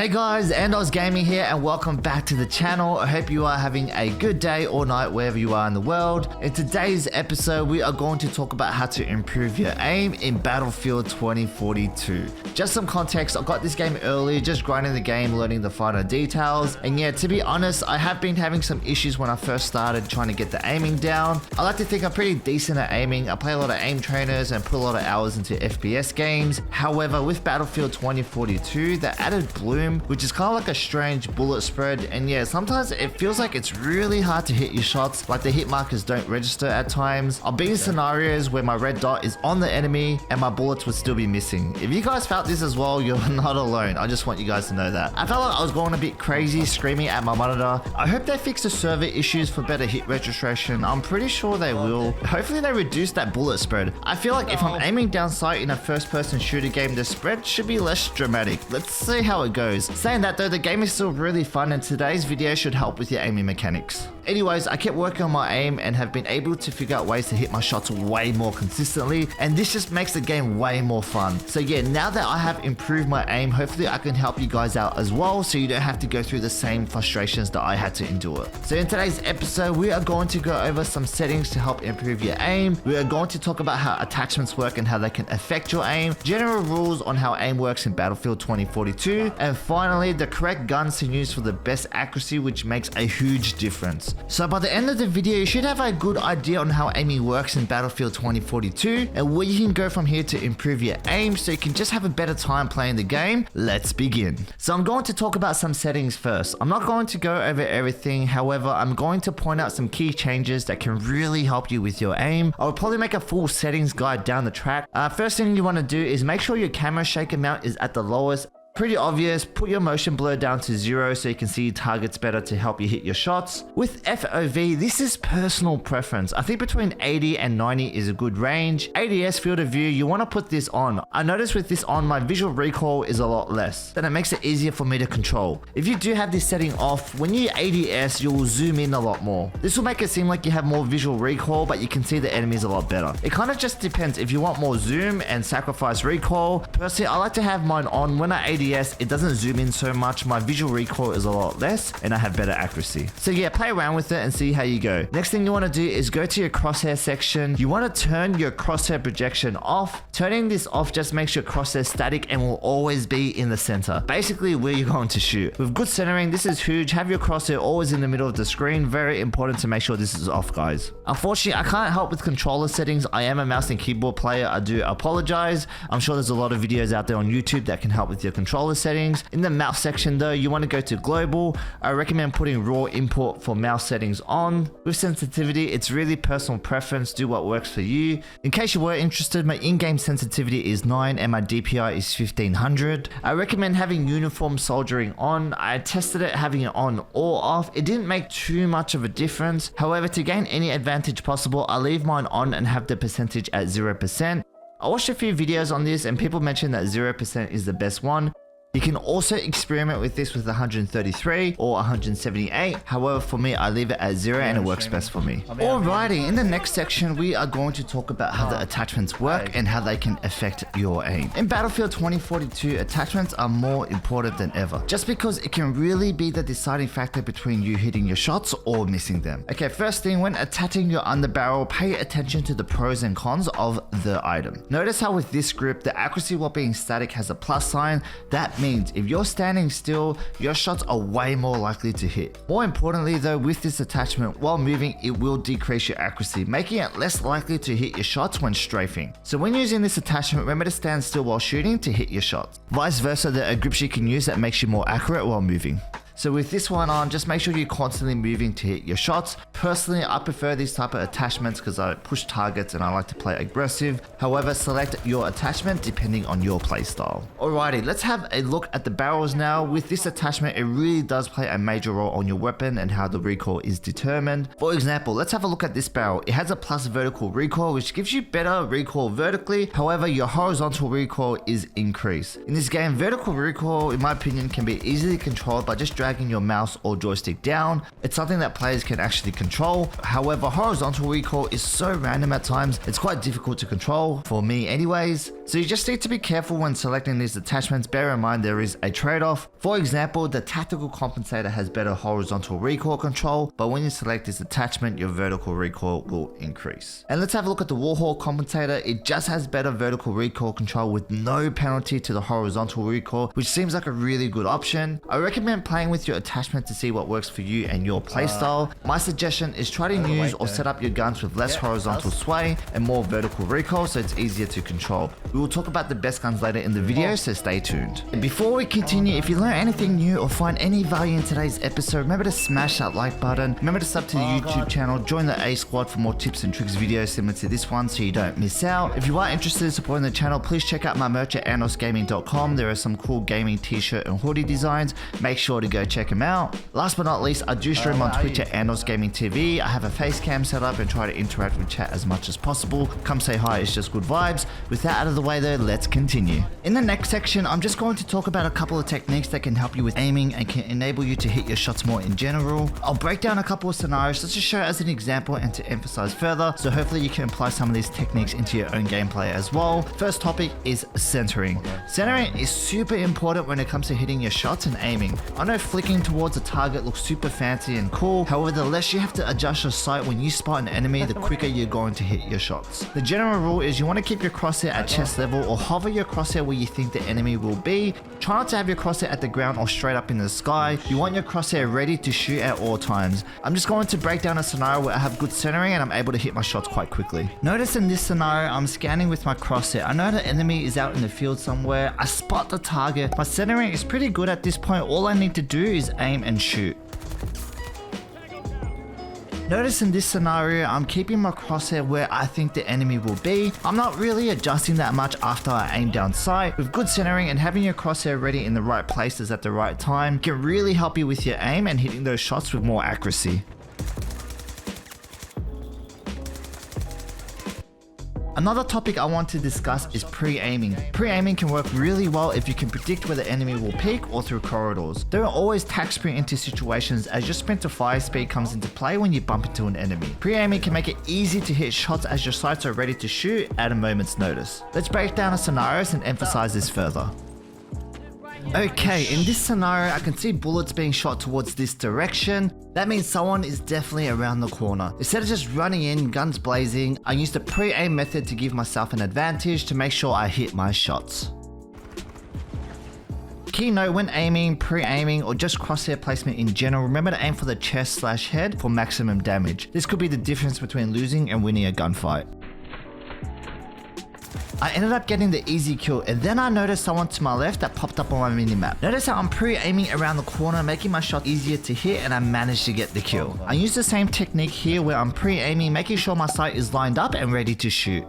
Hey guys, AndosGaming here and welcome back to the channel. I hope you are having a good day or night wherever you are in the world. In today's episode, we are going to talk about how to improve your aim in Battlefield 2042. Just some context, I got this game early, just grinding the game, learning the finer details. And yeah, to be honest, I have been having some issues when I first started trying to get the aiming down. I like to think I'm pretty decent at aiming. I play a lot of aim trainers and put a lot of hours into FPS games. However, with Battlefield 2042, the added bloom, which is kind of like a strange bullet spread, and yeah, sometimes it feels like it's really hard to hit your shots, like the hit markers don't register at times. I've been in scenarios where my red dot is on the enemy and my bullets would still be missing. If you guys felt this as well, you're not alone. I just want you guys to know that. I felt like I was going a bit crazy screaming at my monitor. I hope they fix the server issues for better hit registration. I'm pretty sure they will. Hopefully they reduce that bullet spread. I feel like if I'm aiming down sight in a first person shooter game, the spread should be less dramatic. Let's see how it goes. Saying that though, the game is still really fun and today's video should help with your aiming mechanics. Anyways, I kept working on my aim and have been able to figure out ways to hit my shots way more consistently, and this just makes the game way more fun. So yeah, now that I have improved my aim, hopefully I can help you guys out as well so you don't have to go through the same frustrations that I had to endure. So in today's episode, we are going to go over some settings to help improve your aim. We are going to talk about how attachments work and how they can affect your aim, general rules on how aim works in Battlefield 2042, and finally the correct guns to use for the best accuracy, which makes a huge difference. So by the end of the video, you should have a good idea on how aiming works in Battlefield 2042 and where you can go from here to improve your aim so you can just have a better time playing the game. Let's begin. So I'm going to talk about some settings first. I'm not going to go over everything, however, I'm going to point out some key changes that can really help you with your aim. I will probably make a full settings guide down the track. First thing you want to do is make sure your camera shaker mount is at the lowest. Pretty obvious, put your motion blur down to 0 so you can see targets better to help you hit your shots. With FOV, this is personal preference. I think between 80 and 90 is a good range. ADS field of view, you want to put this on. I noticed with this on, my visual recoil is a lot less. Then it makes it easier for me to control. If you do have this setting off, when you ADS, you'll zoom in a lot more. This will make it seem like you have more visual recoil, but you can see the enemies a lot better. It kind of just depends if you want more zoom and sacrifice recoil. Personally, I like to have mine on. When I ADS, it doesn't zoom in so much, my visual recoil is a lot less and I have better accuracy. So yeah, play around with it and see how you go. Next thing you want to do is go to your crosshair section. You want to turn your crosshair projection off. Turning this off just makes your crosshair static and will always be in the center, basically where you're going to shoot. With good centering, this is huge. Have your crosshair always in the middle of the screen. Very important to make sure this is off, guys. Unfortunately, I can't help with controller settings. I am a mouse and keyboard player. I do apologize. I'm sure there's a lot of videos out there on YouTube that can help with your controller settings. In the mouse section though, you want to go to global. I recommend putting raw import for mouse settings on. With sensitivity, it's really personal preference. Do what works for you. In case you were interested, my in-game sensitivity is 9 and my DPI is 1500. I recommend having uniform soldering on. I tested it having it on or off. It didn't make too much of a difference. However, to gain any advantage possible, I leave mine on and have the percentage at 0%. I watched a few videos on this and people mentioned that 0% is the best one. You can also experiment with this with 133 or 178. However, for me, I leave it at 0 and it works best for me. Alrighty, in the next section, we are going to talk about how the attachments work and how they can affect your aim. In Battlefield 2042, attachments are more important than ever, just because it can really be the deciding factor between you hitting your shots or missing them. Okay, first thing, when attaching your underbarrel, pay attention to the pros and cons of the item. Notice how with this grip, the accuracy while being static has a plus sign. That means if you're standing still, your shots are way more likely to hit. More importantly though, with this attachment, while moving, it will decrease your accuracy, making it less likely to hit your shots when strafing. So when using this attachment, remember to stand still while shooting to hit your shots. Vice versa, there are grips you can use that makes you more accurate while moving. So with this one on, just make sure you're constantly moving to hit your shots. Personally, I prefer these type of attachments because I push targets and I like to play aggressive. However, select your attachment depending on your playstyle. Alrighty, let's have a look at the barrels now. With this attachment, it really does play a major role on your weapon and how the recoil is determined. For example, let's have a look at this barrel. It has a plus vertical recoil, which gives you better recoil vertically. However, your horizontal recoil is increased. In this game, vertical recoil, in my opinion, can be easily controlled by just dragging your mouse or joystick down. It's something that players can actually control. However, horizontal recoil is so random at times, it's quite difficult to control, for me anyways. So you just need to be careful when selecting these attachments. Bear in mind there is a trade-off. For example, the tactical compensator has better horizontal recoil control, but when you select this attachment, your vertical recoil will increase. And let's have a look at the Warhawk compensator. It just has better vertical recoil control with no penalty to the horizontal recoil, which seems like a really good option. I recommend playing with your attachment to see what works for you and your playstyle. My suggestion is try to use or set up your guns with less horizontal sway and more vertical recoil so it's easier to control. We will talk about the best guns later in the video, so stay tuned. And before we continue, if you learn anything new or find any value in today's episode, remember to smash that like button. Remember to sub to the YouTube channel, join the A Squad for more tips and tricks videos similar to this one so you don't miss out. If you are interested in supporting the channel, please check out my merch at AndosGaming.com. There are some cool gaming t-shirt and hoodie designs. Make sure to go check them out. Last but not least, I do stream on Twitch at AndosGaming TV. I have a face cam set up and try to interact with chat as much as possible. Come say hi, it's just good vibes. With that out of the way though, let's continue. In the next section, I'm just going to talk about a couple of techniques that can help you with aiming and can enable you to hit your shots more in general. I'll break down a couple of scenarios just to show as an example and to emphasize further, so hopefully you can apply some of these techniques into your own gameplay as well. First topic is centering. Centering is super important when it comes to hitting your shots and aiming. I know flicking towards a target looks super fancy and cool, however the less you have to adjust your sight when you spot an enemy, the quicker you're going to hit your shots. The general rule is you want to keep your crosshair at chest level or hover your crosshair where you think the enemy will be. Try not to have your crosshair at the ground or straight up in the sky. You want your crosshair ready to shoot at all times. I'm just going to break down a scenario where I have good centering and I'm able to hit my shots quite quickly. Notice in this scenario, I'm scanning with my crosshair. I know the enemy is out in the field somewhere. I spot the target. My centering is pretty good at this point. All I need to do is aim and shoot. Notice in this scenario, I'm keeping my crosshair where I think the enemy will be. I'm not really adjusting that much after I aim down sight. With good centering and having your crosshair ready in the right places at the right time can really help you with your aim and hitting those shots with more accuracy. Another topic I want to discuss is pre-aiming. Pre-aiming can work really well if you can predict where the enemy will peek or through corridors. Don't always tack sprint into situations as your sprint to fire speed comes into play when you bump into an enemy. Pre-aiming can make it easy to hit shots as your sights are ready to shoot at a moment's notice. Let's break down the scenarios and emphasize this further. Okay, in this scenario, I can see bullets being shot towards this direction. That means someone is definitely around the corner. Instead of just running in, guns blazing, I used a pre-aim method to give myself an advantage to make sure I hit my shots. Key note when aiming, pre-aiming, or just crosshair placement in general, remember to aim for the chest/head for maximum damage. This could be the difference between losing and winning a gunfight. I ended up getting the easy kill, and then I noticed someone to my left that popped up on my minimap. Notice how I'm pre-aiming around the corner, making my shot easier to hit, and I managed to get the kill. I use the same technique here where I'm pre-aiming, making sure my sight is lined up and ready to shoot.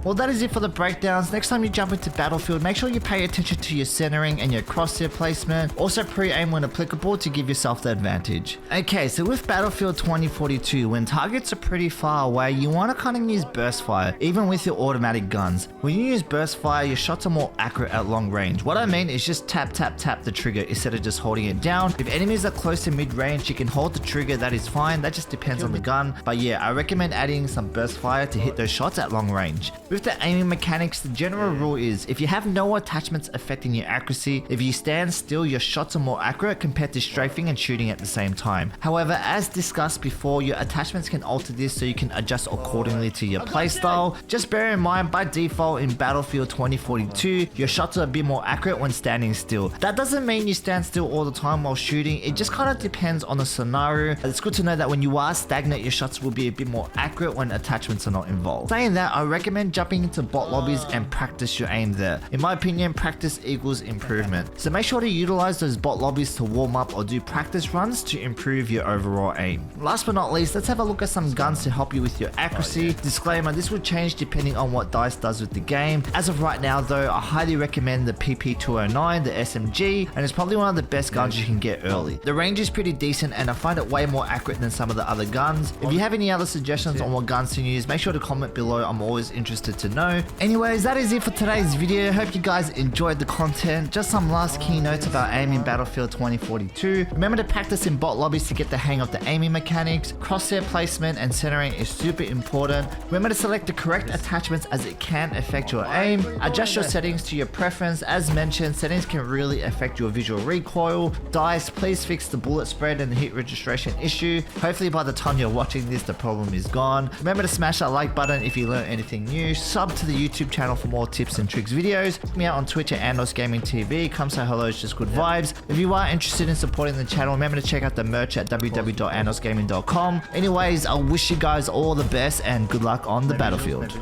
Well, that is it for the breakdowns. Next time you jump into Battlefield, make sure you pay attention to your centering and your crosshair placement. Also pre-aim when applicable to give yourself the advantage. Okay, so with Battlefield 2042, when targets are pretty far away, you want to kind of use burst fire, even with your automatic guns. When you use burst fire, your shots are more accurate at long range. What I mean is just tap, tap, tap the trigger instead of just holding it down. If enemies are close to mid-range, you can hold the trigger, that is fine. That just depends on the gun. But yeah, I recommend adding some burst fire to hit those shots at long range. With the aiming mechanics, the general rule is if you have no attachments affecting your accuracy, if you stand still, your shots are more accurate compared to strafing and shooting at the same time. However, as discussed before, your attachments can alter this so you can adjust accordingly to your playstyle. Just bear in mind, by default in Battlefield 2042, your shots are a bit more accurate when standing still. That doesn't mean you stand still all the time while shooting, it just kind of depends on the scenario. It's good to know that when you are stagnant, your shots will be a bit more accurate when attachments are not involved. Saying that, I recommend jumping into bot lobbies and practice your aim there. In my opinion, practice equals improvement. So make sure to utilize those bot lobbies to warm up or do practice runs to improve your overall aim. Last but not least, let's have a look at some guns to help you with your accuracy. Disclaimer, this will change depending on what DICE does with the game. As of right now though, I highly recommend the PP209, the SMG, and it's probably one of the best guns you can get early. The range is pretty decent and I find it way more accurate than some of the other guns. If you have any other suggestions on what guns to use, make sure to comment below. I'm always interested to know. Anyways, that is it for today's video. Hope you guys enjoyed the content. Just some last key notes about aiming Battlefield 2042. Remember to practice in bot lobbies to get the hang of the aiming mechanics. Crosshair placement and centering is super important. Remember to select the correct attachments as it can affect your aim. Adjust your settings to your preference. As mentioned, settings can really affect your visual recoil. DICE, please fix the bullet spread and the hit registration issue. Hopefully by the time you're watching this, the problem is gone. Remember to smash that like button if you learned anything new. Sub to the YouTube channel for more tips and tricks videos. Check me out on Twitch at AndosGaming TV. Come say hello, it's just good vibes. If you are interested in supporting the channel, remember to check out the merch at www.andosgaming.com. Anyways, I wish you guys all the best and good luck on the battlefield.